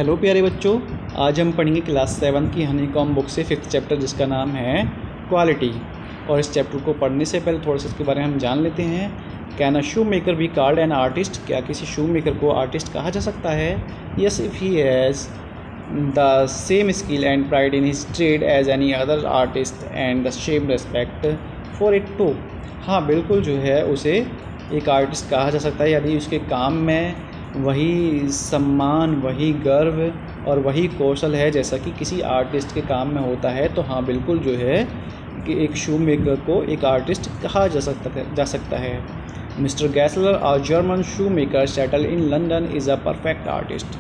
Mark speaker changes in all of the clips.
Speaker 1: Hello प्यारे बच्चों, आज हम पढ़ेंगे क्लास 7 की हनीकॉम्ब बुक से 5th चैप्टर जिसका नाम है क्वालिटी। और इस चैप्टर को पढ़ने से पहले थोड़ा सा इसके बारे में हम जान लेते हैं। Can a shoe maker be called an artist? क्या किसी शू मेकर को आर्टिस्ट कहा जा सकता है? Yes, if he has the same skill and pride in his trade as any other artist and the same respect for it too. हाँ, बिल्कुल जो है उसे एक आर्टिस्ट कहा जा सकता है यदि उसके काम में वही सम्मान, वही गर्व और वही कौशल है जैसा कि किसी आर्टिस्ट के काम में होता है। तो हाँ, बिल्कुल जो है कि एक शू मेकर को एक आर्टिस्ट कहा जा सकता है। Mister Gessler, a German shoe maker settle in London, is a perfect artist.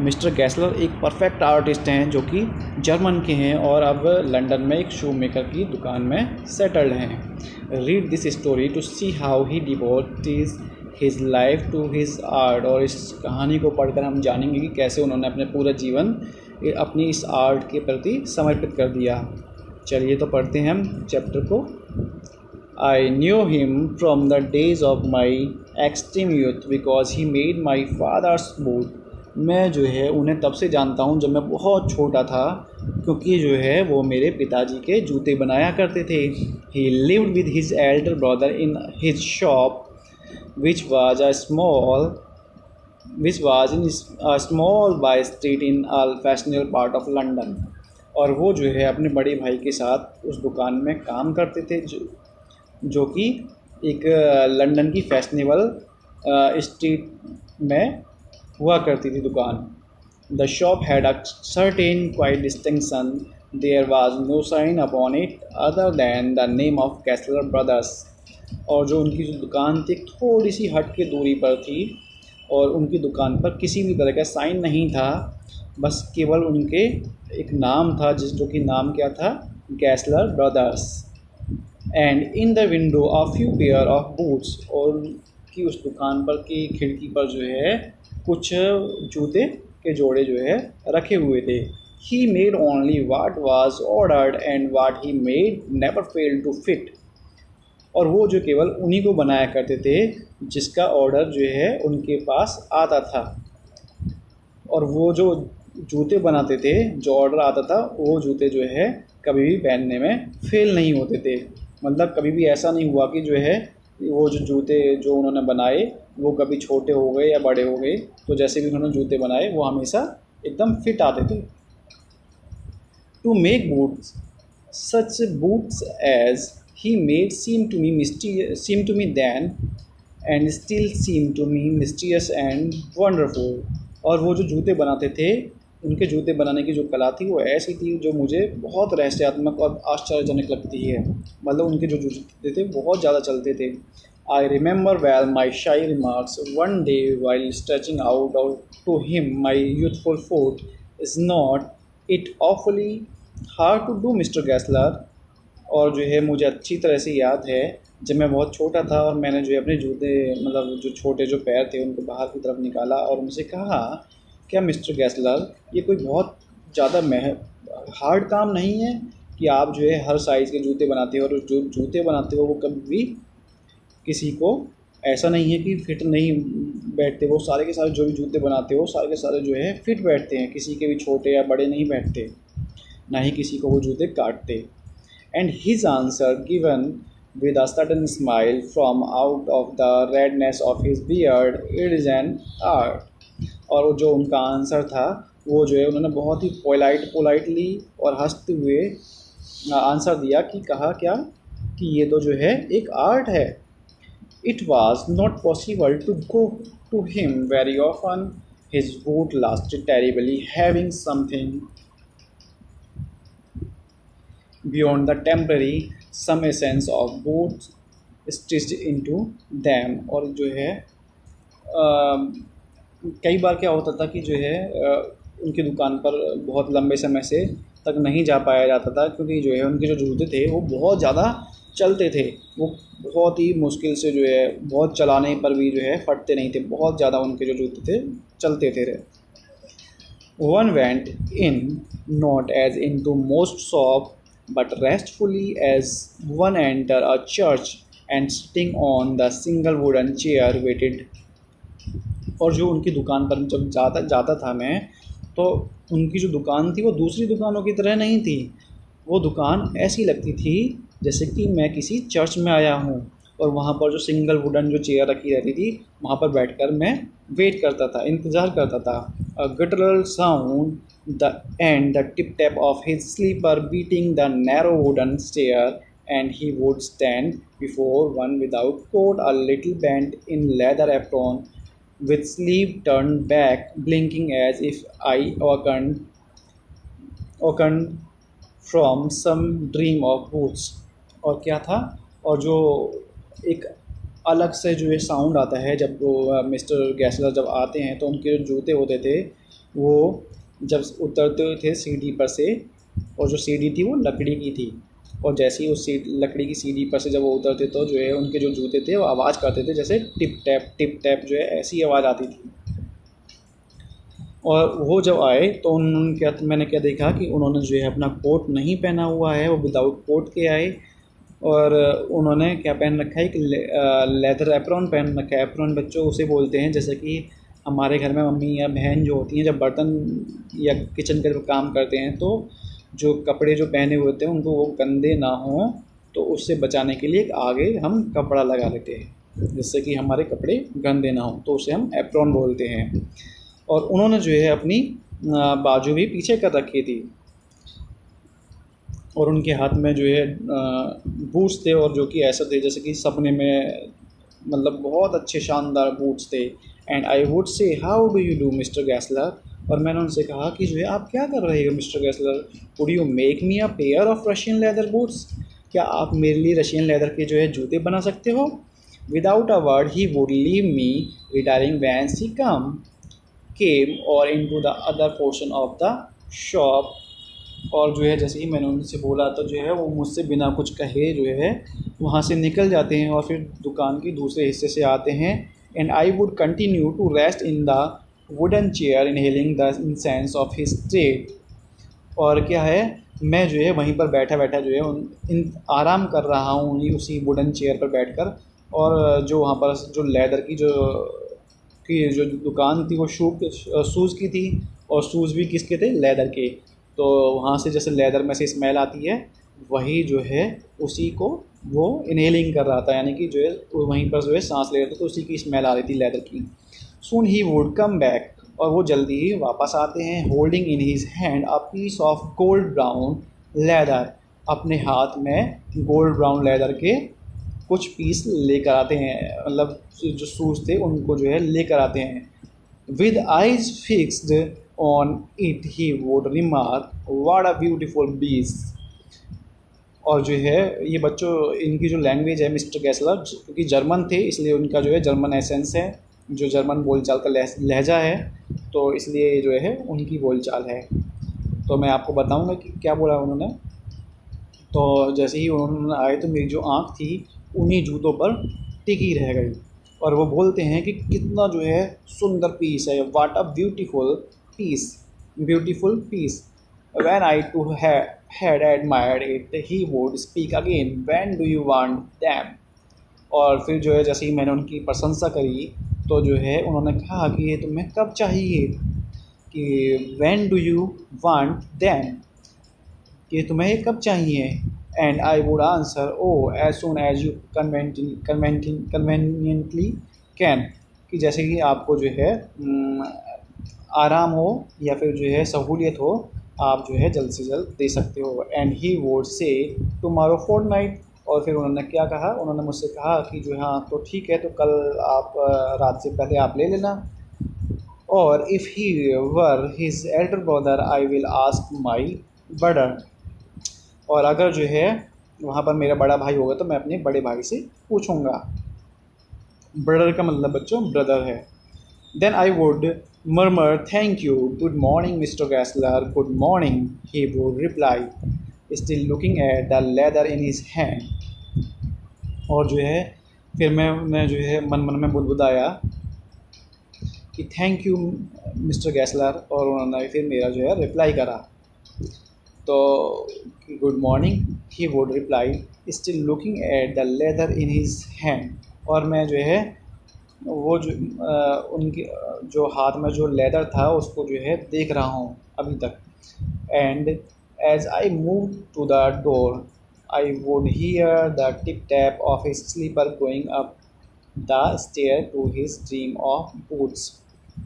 Speaker 1: Mister Gessler एक परफेक्ट आर्टिस्ट हैं जो कि जर्मन के हैं और अब लंदन में एक शू मेकर की दुकान में सेटल्ड हैं। Read this story to see how he devoted his life to his art. और इस कहानी को पढ़कर हम जानेंगे कि कैसे उन्होंने अपने पूरा जीवन अपनी इस आर्ट के प्रति समर्पित कर दिया। चलिए तो पढ़ते हैं हम चैप्टर को। I knew him from the days of my extreme youth because he made my father's boot. मैं जो है उन्हें तब से जानता हूँ जब मैं बहुत छोटा था, क्योंकि जो है वो मेरे पिताजी के जूते बनाया करते थे। ही lived with his Elder brother in his shop which was in a small by street in a fashionable part of London। और वो जो है अपने बड़े भाई के साथ उस दुकान में काम करते थे जो कि एक लंदन की फैशनेबल स्ट्रीट में हुआ करती थी दुकान। The shop had a certain quiet distinction. There was no sign upon it other than the name of Kessler Brothers। और जो उनकी जो दुकान थी थोड़ी सी हट के दूरी पर थी और उनकी दुकान पर किसी भी तरह का साइन नहीं था, बस केवल उनके एक नाम था जो कि नाम क्या था, Gessler brothers. And in the window a few pair of boots. और कि उस दुकान पर की खिड़की पर जो है कुछ जूते के जोड़े जो है रखे हुए थे। He made only what was ordered and what he made never failed to fit. और वो जो केवल उन्हीं को बनाया करते थे जिसका ऑर्डर जो है उनके पास आता था। और वो जो जूते बनाते थे, जो ऑर्डर आता था, वो जूते जो है कभी भी पहनने में फेल नहीं होते थे। मतलब कभी भी ऐसा नहीं हुआ कि जो है वो जो जूते जो उन्होंने बनाए वो कभी छोटे हो गए या बड़े हो गए। तो जैसे भी उन्होंने जूते बनाए वो हमेशा एकदम फिट आते थे। To make boots such boots as he made seem to me then and still seem to me mysterious and wonderful। और वो जो जूते बनाते थे, उनके जूते बनाने की जो कला थी वो ऐसी थी जो मुझे बहुत रहस्यात्मक और आश्चर्यजनक लगती है। मतलब उनके जो जूते थे बहुत ज़्यादा चलते थे। I remember well my shy remarks one day while stretching out to him my youthful foot, is not it awfully hard to do, Mr. Gessler। और जो है मुझे अच्छी तरह से याद है जब मैं बहुत छोटा था और मैंने जो है अपने जूते, मतलब जो छोटे जो पैर थे उनको बाहर की तरफ निकाला और उनसे कहा, क्या मिस्टर गैसलर ये कोई बहुत ज़्यादा हार्ड काम नहीं है कि आप जो है हर साइज़ के जूते बनाते हो और जो जूते बनाते हो वो कभी भी किसी को ऐसा नहीं है कि फिट नहीं बैठते। वो सारे के सारे जो भी जूते बनाते हो सारे के सारे जो है फिट बैठते हैं, किसी के भी छोटे या बड़े नहीं बैठते, ना ही किसी को वो जूते काटते। And his answer, given with a sudden smile from out of the redness of his beard, it is an art। और जो उनका आंसर था वो जो है उन्होंने बहुत ही पोलाइटली और हंसते हुए आंसर दिया कि कहा क्या कि ये तो जो है एक आर्ट है। It was not possible to go to him very often. His boot lasted terribly, having something beyond the temporary some essence of boots stitched into them। और जो है कई बार क्या होता था कि जो है उनकी दुकान पर बहुत लंबे समय से तक नहीं जा पाया जाता था, क्योंकि जो है उनके जो जूते थे वो बहुत ज़्यादा चलते थे। वो बहुत ही मुश्किल से जो है बहुत चलाने पर भी जो है फटते नहीं थे, बहुत ज़्यादा उनके जो जूते थे चलते थे। One went in not as into most shop but restfully as one enter a church and sitting on the single wooden chair waited। और जो उनकी दुकान पर जब जाता था मैं तो उनकी जो दुकान थी वो दूसरी दुकानों की तरह नहीं थी। वो दुकान ऐसी लगती थी जैसे कि मैं किसी चर्च में आया हूँ, और वहाँ पर जो सिंगल वुडन जो चेयर रखी रहती थी वहाँ पर बैठकर मैं वेट करता था, इंतज़ार करता था। A guttural sound the and the tip tap of his slipper beating the narrow wooden stair, and he would stand before one without coat, a little bent in leather apron, with sleeve turned back, blinking as if I awakened from some dream of boots। और क्या था, और जो एक अलग से जो ये साउंड आता है जब वो मिस्टर गैसलर जब आते हैं तो उनके जो जूते होते थे वो जब उतरते थे सीढ़ी पर से, और जो सीढ़ी थी वो लकड़ी की थी, और जैसे ही उस लकड़ी की सीढ़ी पर से जब वो उतरते तो जो है उनके जो जूते थे वो आवाज़ करते थे जैसे टिप टैप जो है ऐसी आवाज़ आती थी। और वो जब आए तो उन्होंने क्या, मैंने क्या देखा कि उन्होंने जो है अपना कोट नहीं पहना हुआ है, वो विदाउट कोट के आए, और उन्होंने क्या पहन रखा है, एक लेदर एप्रॉन पहन रखा है। एप्रॉन बच्चों उसे बोलते हैं जैसे कि हमारे घर में मम्मी या बहन जो होती हैं जब बर्तन या किचन का काम करते हैं तो जो कपड़े जो पहने हुए होते हैं उनको वो गंदे ना हों, तो उससे बचाने के लिए आगे हम कपड़ा लगा लेते हैं जिससे कि हमारे कपड़े गंदे ना हों, तो उसे हम एप्रॉन बोलते हैं। और उन्होंने जो है अपनी बाजू भी पीछे कर रखी थी, और उनके हाथ में जो है बूट्स थे, और जो कि ऐसे थे जैसे कि सपने में, मतलब बहुत अच्छे शानदार बूट्स थे। And I would say how do you do mister Gessler, और मैंने उनसे कहा कि जो है आप क्या कर रहे हो mister Gessler, would you make me a pair of Russian leather boots, क्या आप मेरे लिए रशियन लेदर के जो है जूते बना सकते हो। Without a word he would leave me retiring whence he came or into the other portion of the shop. और जो है जैसे ही मैंने उनसे बोला तो जो है वो मुझसे बिना कुछ कहे जो है वहाँ से निकल जाते हैं और फिर दुकान के दूसरे हिस्से से आते हैं। And I would continue to rest in the wooden chair inhaling the incense of his trade. और क्या है, मैं जो है वहीं पर बैठा बैठा जो है इन आराम कर रहा हूँ उसी वुडन चेयर पर बैठकर, और जो वहाँ पर जो लेदर की जो दुकान थी वो शूज़ की थी, और शूज़ भी किसके थे, लेदर के। तो वहाँ से जैसे लेदर में से स्मेल आती है वही जो है उसी को वो इनहेलिंग कर रहा था, यानी कि जो है वहीं पर जो है सांस ले रहे थे तो उसी की स्मेल आ रही थी लेदर की। सून ही वुड कम बैक, और वो जल्दी ही वापस आते हैं, holding in his hand a piece of gold brown leather, अपने हाथ में गोल्ड ब्राउन लेदर के कुछ पीस लेकर आते हैं, मतलब जो शूज़ थे उनको जो है लेकर आते हैं। With eyes fixed on it he would remark what a beautiful बीस। और जो है ये बच्चों इनकी जो लैंग्वेज है मिस्टर गैसलर क्योंकि जर्मन थे इसलिए उनका जो है जर्मन एसेंस है, जो जर्मन बोलचाल का लहजा है, तो इसलिए जो है उनकी बोलचाल है। तो मैं आपको बताऊंगा कि क्या बोला उन्होंने। तो जैसे ही उन्होंने आए तो मेरी जो आँख थी उन्हीं जूतों पर टिकी रह गई, और वो बोलते हैं कि कितना जो है सुंदर पीस है, what a beautiful piece. When I too had admired it, he would speak again, when do you want them? और फिर जो है जैसे ही मैंने उनकी प्रशंसा करी तो जो है उन्होंने कहा कि ये तुम्हें कब चाहिए, कि when do you want them, कि तुम्हें ये कब चाहिए। And I would answer oh as soon as you conveniently can, कि जैसे कि आपको जो है आराम हो या फिर जो है सहूलियत हो आप जो है जल्द से जल्द दे सकते हो। And he would say tomorrow fortnight, और फिर उन्होंने क्या कहा, उन्होंने मुझसे कहा कि जो हाँ तो ठीक है तो कल आप रात से पहले आप ले लेना, और if he were his Elder brother I will ask my brother, और अगर जो है वहाँ पर मेरा बड़ा भाई होगा तो मैं अपने बड़े भाई से पूछूंगा। ब्रदर का मतलब बच्चों ब्रदर है। Then I would murmur thank you, good morning Mr. Gessler, good morning, he would reply, still looking at the leather in his hand। और जो है फिर मैं जो है मन मन में बुदबुदाया कि थैंक यू मिस्टर गैसलर, और उन्होंने फिर मेरा जो है रिप्लाई करा, तो good morning he would reply, still looking at the leather in his hand, और मैं जो है वो जो उनके जो हाथ में जो लेदर था उसको जो है देख रहा हूँ अभी तक। And as I move to the door I would hear the tip tap of his slipper going up the stair to his dream of boots.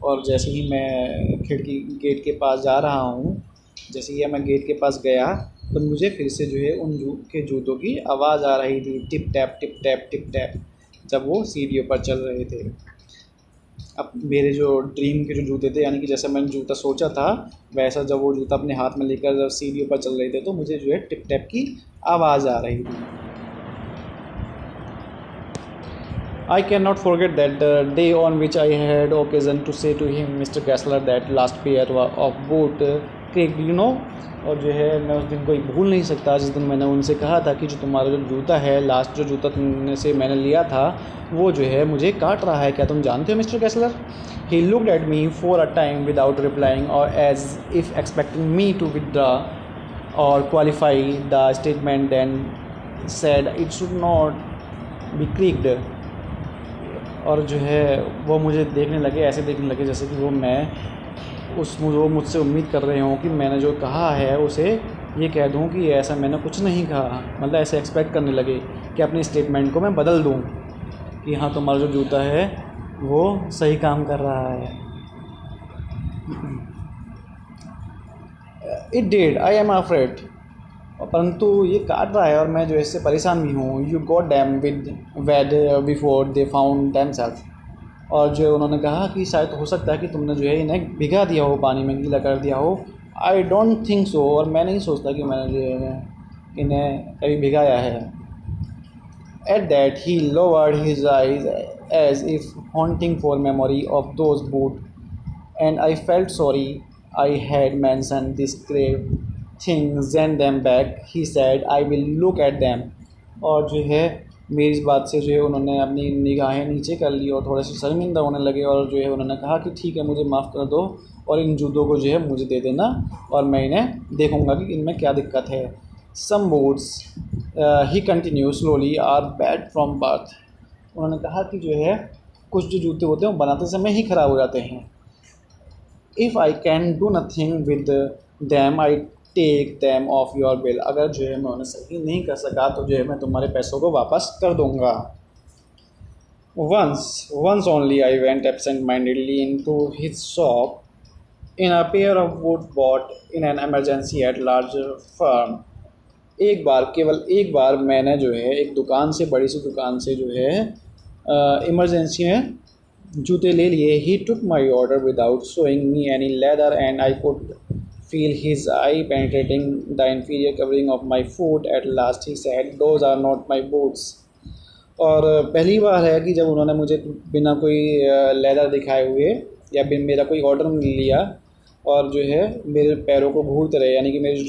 Speaker 1: और जैसे ही मैं खिड़की गेट के पास जा रहा हूँ, जैसे ही मैं गेट के पास गया तो मुझे फिर से जो है उन जूतों की आवाज़ आ रही थी, tip tap tip tap tip tap, जब वो सीढ़ियों पर चल रहे थे। अब मेरे जो ड्रीम के जो जूते थे, यानी कि जैसा मैंने जूता सोचा था वैसा जब वो जूता अपने हाथ में लेकर जब सीढ़ियों पर चल रहे थे तो मुझे जो है टिप टैप की आवाज़ आ रही थी। I cannot forget that the day on which I had occasion to say to him, Mr. Kessler, that last pair of boot creaked, you know। और जो है मैं उस दिन कोई भूल नहीं सकता जिस दिन मैंने उनसे कहा था कि जो तुम्हारा जो जूता है, लास्ट जो जूता तुमने से मैंने लिया था वो जो है मुझे काट रहा है, क्या तुम जानते हो mister Kessler? He looked at me for a time without replying or as if expecting me to withdraw or qualify the statement, then said it should not be creaked। और जो है वो मुझे देखने लगे, ऐसे देखने लगे जैसे कि वो मुझसे उम्मीद कर रहे हों कि मैंने जो कहा है उसे ये कह दूं कि ऐसा मैंने कुछ नहीं कहा। मतलब ऐसे एक्सपेक्ट करने लगे कि अपनी स्टेटमेंट को मैं बदल दूं कि हाँ तुम्हारा जो जूता है वो सही काम कर रहा है। It did, I am afraid. परंतु ये काट रहा है और मैं जो इससे परेशान भी हूँ। You got them with wet before they found them self. और जो उन्होंने कहा कि शायद हो सकता है कि तुमने जो है इन्हें भिगा दिया हो, पानी में गीला कर दिया हो। I don't think so. और मैं नहीं सोचता कि मैंने जो है इन्हें कभी भिगाया है। At that he lowered his eyes as if hunting for memory of those boot and I felt sorry I had mention this grave things and them back. He said I will look at them. और जो है मेरी इस बात से जो है उन्होंने अपनी निगाहें नीचे कर ली और थोड़े से शर्मिंदा होने लगे और जो है उन्होंने कहा कि ठीक है मुझे माफ़ कर दो और इन जूतों को जो है मुझे दे देना और मैं इन्हें देखूंगा कि इनमें क्या दिक्कत है। Some boots he continue slowly are bad from birth. उन्होंने कहा कि जो है कुछ जो जूते होते हैं वो बनाते समय ही ख़राब हो जाते हैं। If I can do nothing with them I take them off your bill. अगर जो है मैं उन्हें सही नहीं कर सका तो जो है मैं तुम्हारे पैसों को वापस कर दूंगा। Once only I went absent mindedly into his shop in a pair of wood bought in an emergency at large firm. एक बार, केवल एक बार मैंने जो है एक दुकान से, बड़ी सी दुकान से जो है इमरजेंसी में जूते ले लिए। He took my order without showing me any leather and I could feel his eye penetrating the inferior covering of my foot. At last he said, "Those are not my boots." और पहली बार है कि जब उन्होंने मुझे बिना कोई leather दिखाए हुए या मेरा कोई ऑर्डर नहीं लिया और जो है मेरे पैरों को घूरते रहे, यानी कि मेरे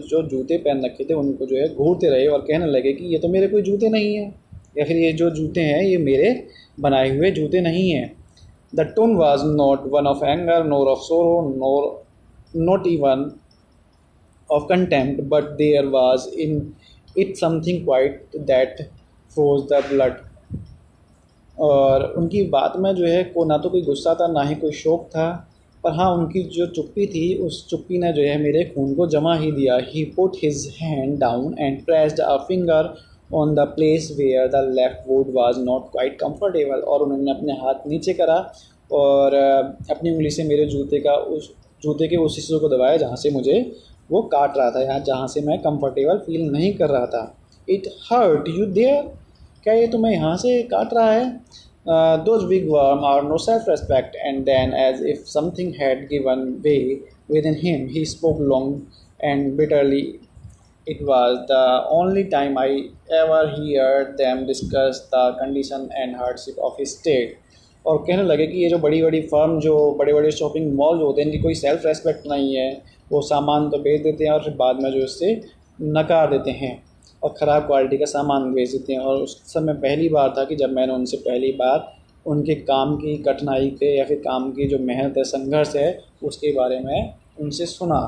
Speaker 1: जो जूते पहन रखे थे उनको जो है घूरते रहे और कहने लगे कि ये तो मेरे कोई जूते नहीं हैं, या फिर ये जो जूते हैं ये मेरे बनाए हुए जूते नहीं हैं। The tone was not one of anger NOR of सोरो नोर not even of contempt, but there was in it something quite that froze the blood। और उनकी बात में जो है को ना तो कोई गुस्सा था ना ही कोई शौक था, पर हाँ उनकी जो चुप्पी थी उस चुप्पी ने जो है मेरे खून को जमा ही दिया। He put his hand down and pressed a finger on the place where the left would was not quite comfortable. और उन्होंने अपने हाथ नीचे करा और अपनी उंगली से मेरे जूते के उस हिस्से को दबाया जहाँ से मुझे वो काट रहा था, यहाँ जहाँ से मैं कंफर्टेबल फील नहीं कर रहा था। It hurt you there. क्या ये तुम्हें यहाँ से काट रहा है? Those big worm are no self respect. And then as if something had given way with in him he spoke long and bitterly. It was the only time I ever hear them discuss the condition and hardship of his state. और कहने लगे कि ये जो बड़ी बड़ी firm, जो बड़े बड़े शॉपिंग मॉल जो होते हैं, इनकी कोई सेल्फ रेस्पेक्ट नहीं है। वो सामान तो बेच देते हैं और फिर बाद में जो इससे नकार देते हैं और ख़राब क्वालिटी का सामान बेच देते हैं। और उस समय पहली बार था कि जब मैंने उनसे पहली बार उनके काम की कठिनाई के या फिर काम की जो मेहनत है, संघर्ष है, उसके बारे में उनसे सुना।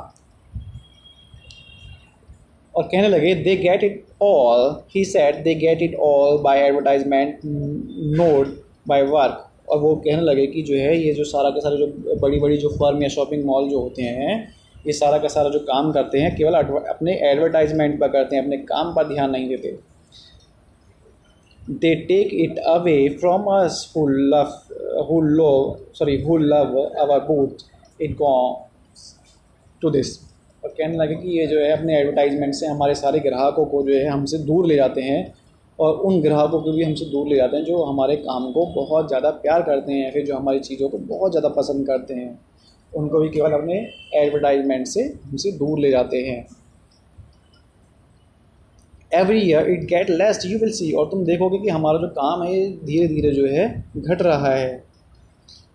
Speaker 1: और कहने लगे they get it all, he said, they get it all by advertisement not by work. और वो कहने लगे कि जो है ये जो सारा का सारा जो बड़ी बड़ी जो फर्म या शॉपिंग मॉल जो होते हैं, ये सारा का सारा जो काम करते हैं केवल अपने एडवर्टाइजमेंट पर करते हैं, अपने काम पर ध्यान नहीं देते। They take it away from us who love our boot it goes to this। और कहने लगे कि ये जो है अपने एडवर्टाइजमेंट से हमारे सारे ग्राहकों को जो है हमसे दूर ले जाते हैं, और उन ग्राहकों को भी हमसे दूर ले जाते हैं जो हमारे काम को बहुत ज़्यादा प्यार करते हैं, फिर जो हमारी चीज़ों को बहुत ज़्यादा पसंद करते हैं, उनको भी केवल अपने एडवर्टाइजमेंट से हमसे दूर ले जाते हैं। Every year it get less you will see. और तुम देखोगे कि हमारा जो काम है धीरे धीरे जो है घट रहा है।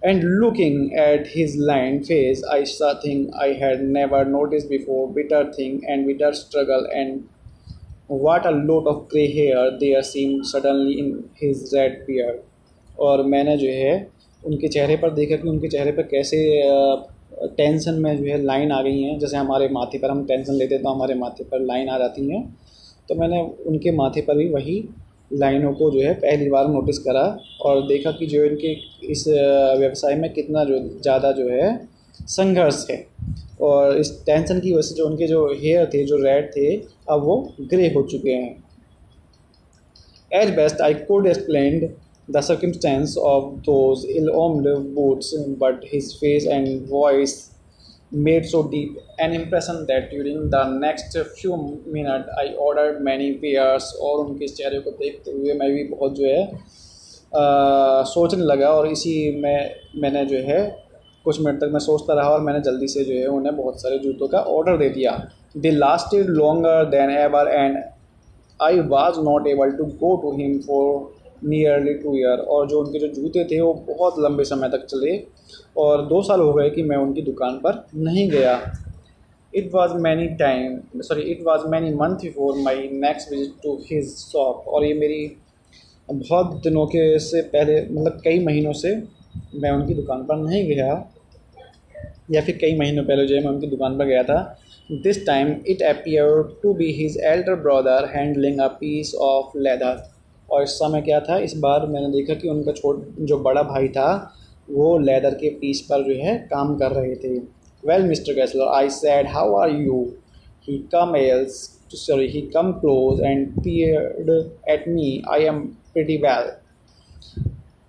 Speaker 1: And looking at his line face I saw thing I had never notice before, bitter thing and bitter struggle and what a lot of grey hair there seem suddenly in his red beard. और मैंने जो है उनके चेहरे पर देखा कि उनके चेहरे पर कैसे टेंशन में जो है लाइन आ गई हैं। जैसे हमारे माथे पर हम टेंशन लेते तो हमारे माथे पर लाइन आ जाती हैं, तो मैंने उनके माथे पर भी वही लाइनों को जो है पहली बार नोटिस करा और देखा कि जो इनके इस व्यवसाय में कितना जो ज़्यादा जो है संघर्ष है। और इस टेंशन की वजह से जो उनके जो हेयर थे जो रेड थे अब वो ग्रे हो चुके हैं। As best I could explain the circumstance of those ill-omened boots, but his face and voice made so deep an impression that during the next few minutes I ordered many pairs। और उनके चेहरे को देखते हुए मैं भी बहुत जो है सोचने लगा, और इसी में मैंने जो है कुछ मिनट तक मैं सोचता रहा और मैंने जल्दी से जो है उन्हें बहुत सारे जूतों का ऑर्डर दे दिया। They lasted longer than ever and I was not able to go to him for nearly 2 years। और जो उनके जो जूते थे वो बहुत लंबे समय तक चले और 2 साल हो गए कि मैं उनकी दुकान पर नहीं गया। It was many months before my next visit to his shop। और ये मेरी बहुत दिनों के से पहले, मतलब कई महीनों से मैं उनकी दुकान पर नहीं गया, या फिर कई महीनों पहले जो है मैं उनकी दुकान पर गया था। This time it appeared to be his elder brother handling a piece of leather। और इस समय क्या था, इस बार मैंने देखा कि उनका जो बड़ा भाई था वो लेदर के पीस पर जो है काम कर रहे थे। Well, Mr. Kessler, I said, how are you? He come close and peered at me. I am pretty well,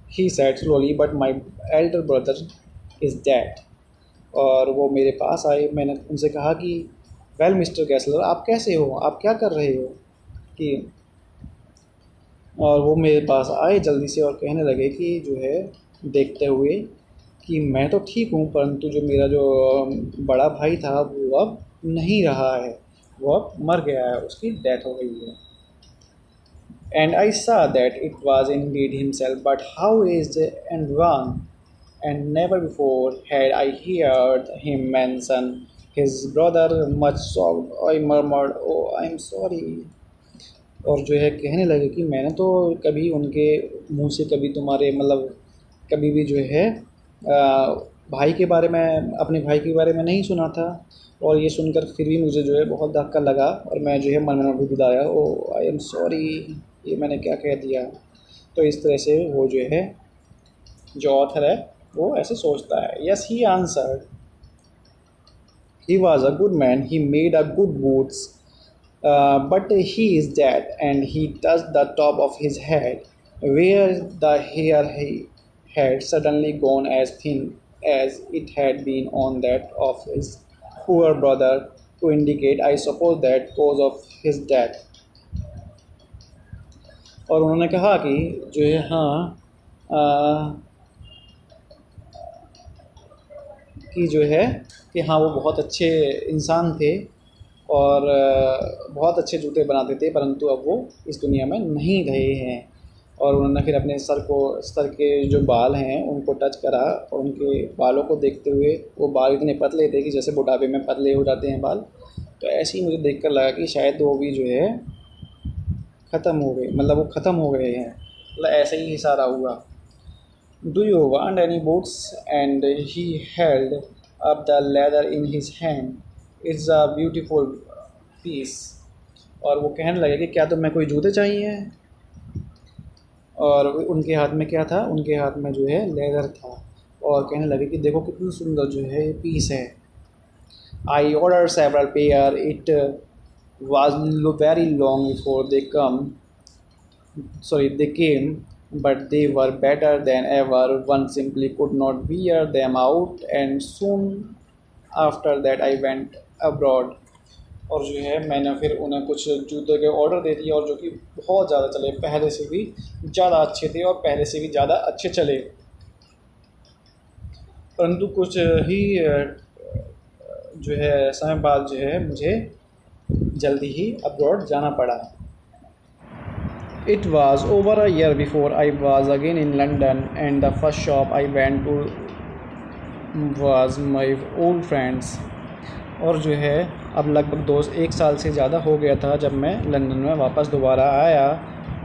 Speaker 1: he said slowly, but my elder brother is dead। और वो मेरे पास आए, मैंने उनसे कहा कि वेल मिस्टर कैसलर, आप कैसे हो, आप क्या कर रहे हो कि। और वो मेरे पास आए जल्दी से और कहने लगे कि जो है देखते हुए कि मैं तो ठीक हूँ, परंतु जो मेरा जो बड़ा भाई था वो अब नहीं रहा है, वो अब मर गया है, उसकी डेथ हो गई है। एंड आई सा that it was Indeed himself, but how is and one and never before had I heard him mention his brother much shocked। I murmured, oh I'm sorry। और जो है कहने लगे कि मैंने तो कभी उनके मुंह से कभी तुम्हारे मतलब कभी भी जो है भाई के बारे में, अपने भाई के बारे में नहीं सुना था, और ये सुनकर फिर भी मुझे जो है बहुत धक्का लगा और मैं जो है मन में बुदबुदाया, ओ आई एम सॉरी, ये मैंने क्या कह दिया। तो इस तरह से वो जो है जो ऑथर है वो ऐसे सोचता है। Yes he answered, he was a good man, he made a good boots, but he is dead and he touch the top of his head where the hair he had suddenly gone as thin as it had been on that of his poor brother, to indicate, I suppose, that cause of his death। और उन्होंने कहा कि जो है कि जो है कि हाँ वो बहुत अच्छे इंसान थे और बहुत अच्छे जूते बनाते थे, परंतु अब वो इस दुनिया में नहीं रहे हैं। और उन्होंने फिर अपने सर के जो बाल हैं उनको टच करा और उनके बालों को देखते हुए, वो बाल इतने पतले थे कि जैसे बुढ़ापे में पतले हो जाते हैं बाल, तो ऐसे ही मुझे देखकर लगा कि शायद वो भी जो है ख़त्म हो गए, मतलब वो ख़त्म हो गए हैं, मतलब ऐसे ही इशारा हुआ। Do you want any boots? And he held up the leather in his hand. It's a beautiful piece। और वो कहने लगे कि क्या तुम्हें कोई जूते चाहिए। और उनके हाथ में क्या था, उनके हाथ में जो है लेदर था, और कहने लगे कि देखो कितनी सुंदर जो है ये पीस है। I order several pair, it was very long before they came, but they were better than ever. One simply could not wear them out, and soon after that I went abroad. और जो है मैंने फिर उन्हें कुछ जूते के order दे दिए, और जो कि बहुत ज़्यादा चले, पहले से भी ज़्यादा अच्छे थे और पहले से भी ज़्यादा अच्छे चले। परंतु कुछ ही जो है समय बाद जो है मुझे जल्दी ही अब्रॉड जाना पड़ा। It was over a year before I was again in London, and the first shop I went to was my old friends. और जो है अब लगभग 1 साल से ज़्यादा हो गया था जब मैं लंदन में वापस दोबारा आया,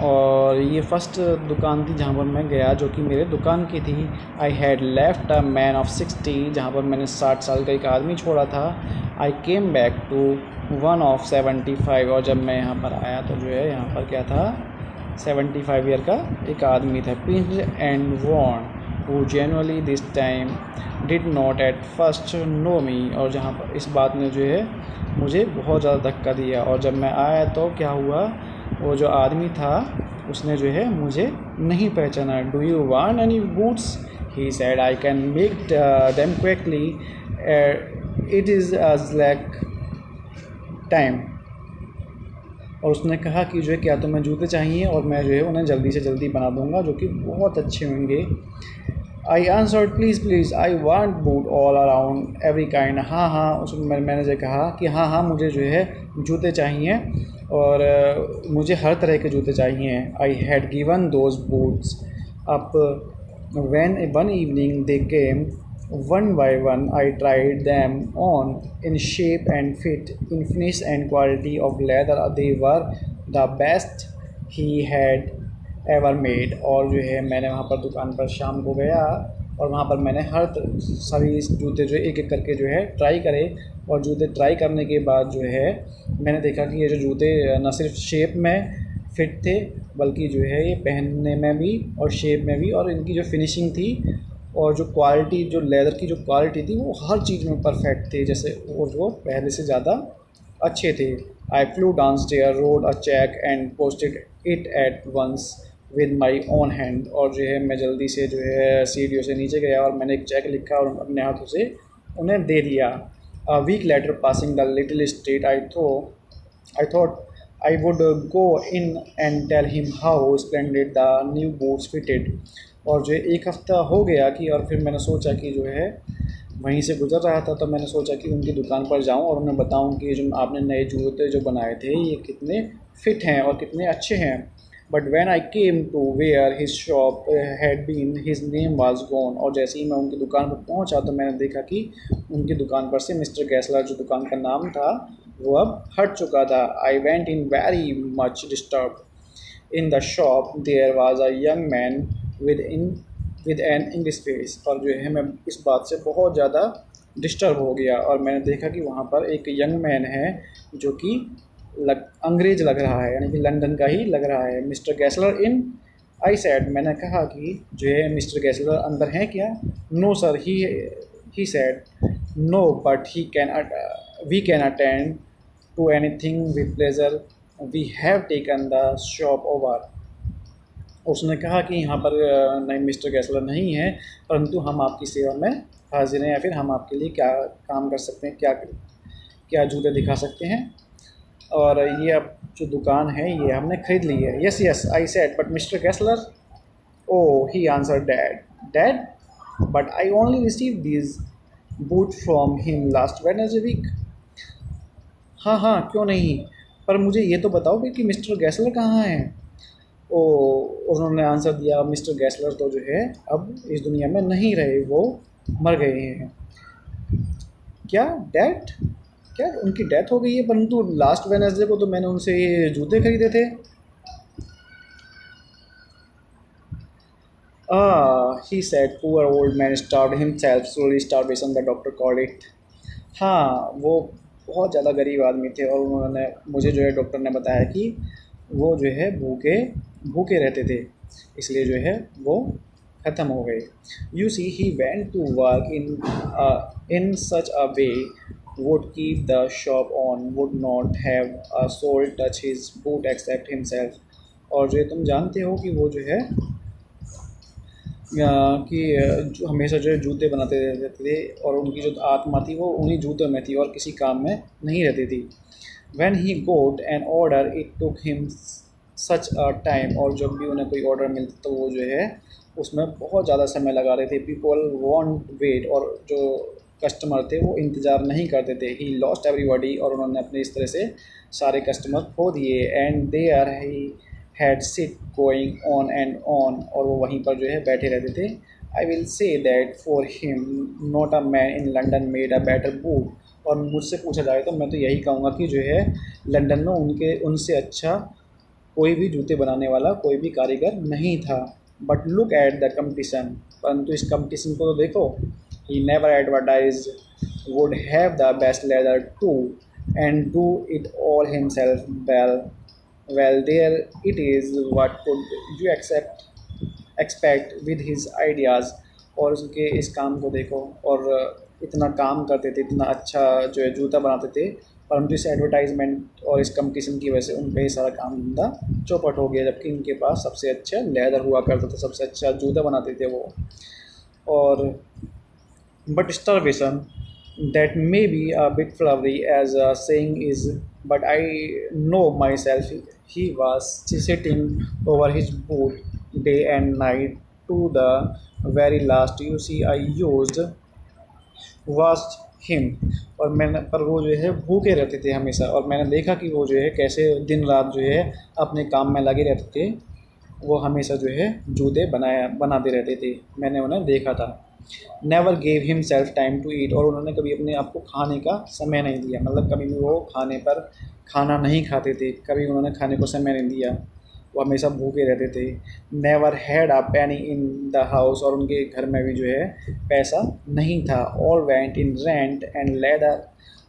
Speaker 1: और ये फ़र्स्ट दुकान थी जहाँ पर मैं गया जो कि मेरे दुकान की थी। I had left a man of 60, जहाँ पर मैंने 60 साल का एक आदमी छोड़ा था। I came back to one of 75, और जब मैं यहाँ पर आया तो जो है यहाँ पर क्या था, 75 ईयर का एक आदमी था, pinch and worn, who genuinely this time did not at first know me। और जहाँ पर इस बात ने जो है मुझे बहुत ज़्यादा धक्का दिया, और जब मैं आया तो क्या हुआ, वो जो आदमी था उसने जो है मुझे नहीं पहचाना। Do you want any boots, he said, I can make them quickly, it is like time. और उसने कहा कि जो है क्या तुम्हें जूते चाहिए, और मैं जो है उन्हें जल्दी से जल्दी बना दूंगा जो कि बहुत अच्छे होंगे। I answered, please please, I want boot all around every kind. हाँ हाँ, उसमें मैंने जो कहा कि हाँ हाँ मुझे जो है जूते चाहिए, और मुझे हर तरह के जूते चाहिए। I had given those boots up when one evening they came one by one. I tried them on in shape and fit, in finish and quality of leather. They were the best he had ever made। और जो है मैंने वहाँ पर दुकान पर शाम को गया, और वहाँ पर मैंने सभी जूते जो एक एक करके जो है ट्राई करे, और जूते ट्राई करने के बाद जो है मैंने देखा कि ये जो जूते न सिर्फ शेप में फिट थे, बल्कि जो है ये पहनने में भी और शेप में भी, और इनकी जो फिनिशिंग थी और जो क्वालिटी, जो लेदर की जो क्वालिटी थी, वो हर चीज़ में परफेक्ट थी, जैसे और वो पहले से ज़्यादा अच्छे थे। I flew downstair, wrote a cheque and posted it at once with my own hand. और जो है मैं जल्दी से जो है सीढ़ियों से नीचे गया, और मैंने एक चेक लिखा और अपने हाथों से उन्हें दे दिया। A week later passing the little street, I thought I would go in and tell him how splendid the new boots fitted. और जो 1 हफ़्ता हो गया कि, और फिर मैंने सोचा कि जो है वहीं से गुजर रहा था, तो मैंने सोचा कि उनकी दुकान पर जाऊं और उन्हें बताऊं कि जो आपने नए जूते जो बनाए थे ये कितने फिट हैं और कितने अच्छे हैं। But when I came to where his shop had been, his name was gone. और जैसे ही मैं उनकी दुकान पर पहुंचा तो मैंने देखा कि उनकी दुकान पर से मिस्टर गैसलर जो दुकान का नाम था वो अब हट चुका था। I went in very much disturb. In the shop there was a young man with an English face. और जो है मैं इस बात से बहुत ज़्यादा डिस्टर्ब हो गया, और मैंने देखा कि वहाँ पर एक यंग मैन है जो कि अंग्रेज़ लग रहा है, यानी कि लंदन का ही लग रहा है। मिस्टर गैसलर इन, आई सेड, मैंने कहा कि जो है मिस्टर गैसलर अंदर हैं क्या। No sir, he said, no but we can attend to anything with pleasure, we have taken the shop over. उसने कहा कि यहाँ पर नहीं, मिस्टर गैसलर नहीं है, परंतु हम आपकी सेवा में हाजिर हैं, या फिर हम आपके लिए क्या काम कर सकते हैं, क्या क्या जूते दिखा सकते हैं। और ये अब जो दुकान है ये हमने ख़रीद ली है। Yes yes, I said, but mister Gessler, oh, he answer, dead, but I only receive these boot from him last Wednesday week. हाँ हाँ, क्यों नहीं, पर मुझे ये तो बताओ कि मिस्टर गैसलर कहाँ हैं। ओ, उन्होंने आंसर दिया, मिस्टर गैसलर तो जो है अब इस दुनिया में नहीं रहे, वो मर गए हैं। क्या डेथ, क्या उनकी डेथ हो गई है? परंतु लास्ट वेडनेसडे को तो मैंने उनसे ये जूते खरीदे थे। He said, poor old man starved himself slowly, starvation the doctor called it. हाँ, वो बहुत ज़्यादा गरीब आदमी थे, और उन्होंने मुझे जो है डॉक्टर ने बताया कि वो जो है भूखे भूखे रहते थे, इसलिए जो है वो ख़त्म हो गए। You see he went to work in such a way would keep the shop on, would not have a soul touch his boot except himself। और जो है तुम जानते हो कि वो जो है कि जो हमेशा जो है जूते बनाते रहते थे और उनकी जो आत्मा थी वो उन्हीं जूतों में थी और किसी काम में नहीं रहती थी। When he got an order it took him such a time। और जब भी उन्हें कोई ऑर्डर मिलता तो वो जो है उसमें बहुत ज़्यादा समय लगा रहे थे। पीपल वॉन्ट वेट, और जो कस्टमर थे वो इंतज़ार नहीं करते थे। ही लॉस्ट एवरीबॉडी, और उन्होंने अपने इस तरह से सारे कस्टमर खो दिए। And they are he had sit going on and on, और वो वहीं पर जो है बैठे रहते थे। I will say that for him not a man in London made a better boot. और मुझसे पूछा जाए तो मैं तो यही कहूँगा कि जो है लंदन में उनसे अच्छा कोई भी जूते बनाने वाला कोई भी कारीगर नहीं था। But look at the competition, परंतु इस कंपटीशन को तो देखो। He never advertised, would have the best leather too, and do it all himself well. Well, there it is. What could you expect with his ideas? और उसके इस काम को देखो, और इतना काम करते थे, इतना अच्छा जो है जूता बनाते थे, परंतु इस एडवर्टाइजमेंट और इस कंपटीशन की वजह से उन पर सारा काम धंधा चौपट हो गया। जबकि इनके पास सबसे अच्छा लेदर हुआ करता था, सबसे अच्छा जूता बनाते थे वो। और but starvation, that may be a bit flowery as a saying is, but I know myself, he was sitting over his boot day and night to the very last। You see, I used watched him, और मैंने पर वो जो है भूखे रहते थे हमेशा, और मैंने देखा कि वो जो है कैसे दिन रात जो है अपने काम में लगे रहते थे। वो हमेशा जो है जूते बनाते रहते थे, मैंने उन्हें देखा था। Never gave him self time to eat, और उन्होंने कभी अपने आप को खाने का समय नहीं दिया, मतलब कभी भी वो खाने पर खाना नहीं खाते थे, कभी उन्होंने खाने को समय नहीं दिया, वो हमेशा भूखे रहते थे। Never had a Penney in the house, और उनके घर में भी जो है पैसा नहीं था। All went in rent and leather,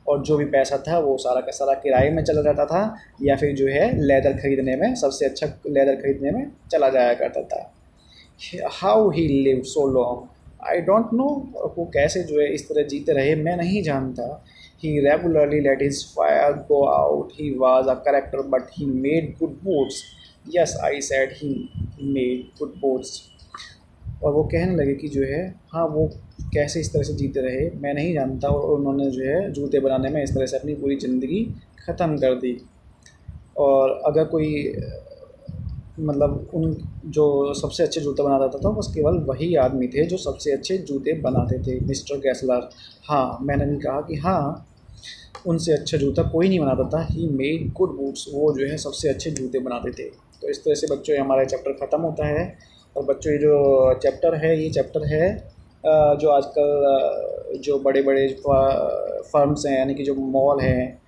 Speaker 1: और जो भी पैसा था वो सारा का सारा किराए में चला जाता था, या फिर जो है लेदर खरीदने में, सबसे अच्छा लेदर खरीदने में चला जाया करता था। How he lived so long I don't know, वो कैसे जो है इस तरह जीते रहे मैं नहीं जानता। He regularly let his fire go out, he was a character but he made good boots. Yes I said he made good boots. और वो कहने लगे कि जो है हाँ वो कैसे इस तरह से जीते रहे मैं नहीं जानता, और उन्होंने जो है जूते बनाने में इस तरह से अपनी पूरी ज़िंदगी ख़त्म कर दी। और अगर कोई मतलब उन जो सबसे अच्छे जूते बनाता था बस केवल वही आदमी थे जो सबसे अच्छे जूते बनाते थे, मिस्टर गैसलर। हाँ, मैंने भी कहा कि हाँ उनसे अच्छा जूता कोई नहीं बनाता था। ही मेड गुड बूट्स, वो जो है सबसे अच्छे जूते बनाते थे। तो इस तरह से बच्चों हमारा चैप्टर ख़त्म होता है। और बच्चों ये जो चैप्टर है जो आजकल जो बड़े बड़े फर्म्स हैं, यानी कि जो मॉल हैं,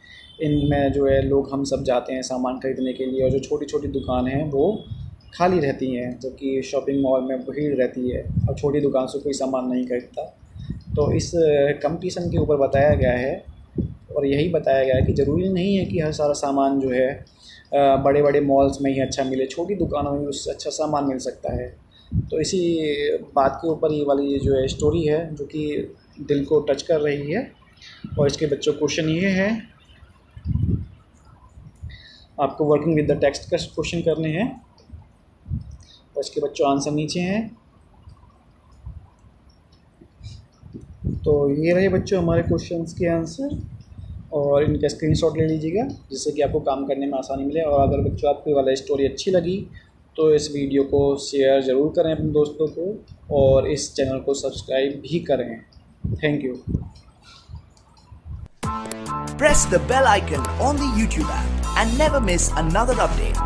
Speaker 1: इनमें जो है लोग हम सब जाते हैं सामान खरीदने के लिए, और जो छोटी छोटी दुकान हैं वो खाली रहती हैं, जबकि शॉपिंग मॉल में भीड़ रहती है और छोटी दुकान से कोई सामान नहीं खरीदता। तो इस कंपटीशन के ऊपर बताया गया है, और यही बताया गया है कि ज़रूरी नहीं है कि हर सारा सामान जो है बड़े बड़े मॉल्स में ही अच्छा मिले, छोटी दुकानों में उससे अच्छा सामान मिल सकता है। तो इसी बात के ऊपर ये वाली जो है स्टोरी है जो कि दिल को टच कर रही है। और इसके बच्चों क्वेश्चन ये है, आपको वर्किंग विद द टेक्स्ट का क्वेश्चन करने हैं, और इसके बच्चों आंसर नीचे हैं। तो ये रहे बच्चों हमारे क्वेश्चंस के आंसर, और इनका स्क्रीनशॉट ले लीजिएगा जिससे कि आपको काम करने में आसानी मिले। और अगर बच्चों आपको ये वाला स्टोरी अच्छी लगी तो इस वीडियो को शेयर ज़रूर करें अपने दोस्तों को, और इस चैनल को सब्सक्राइब भी करें। Thank you.
Speaker 2: Press the bell icon on the YouTube app and never miss another update.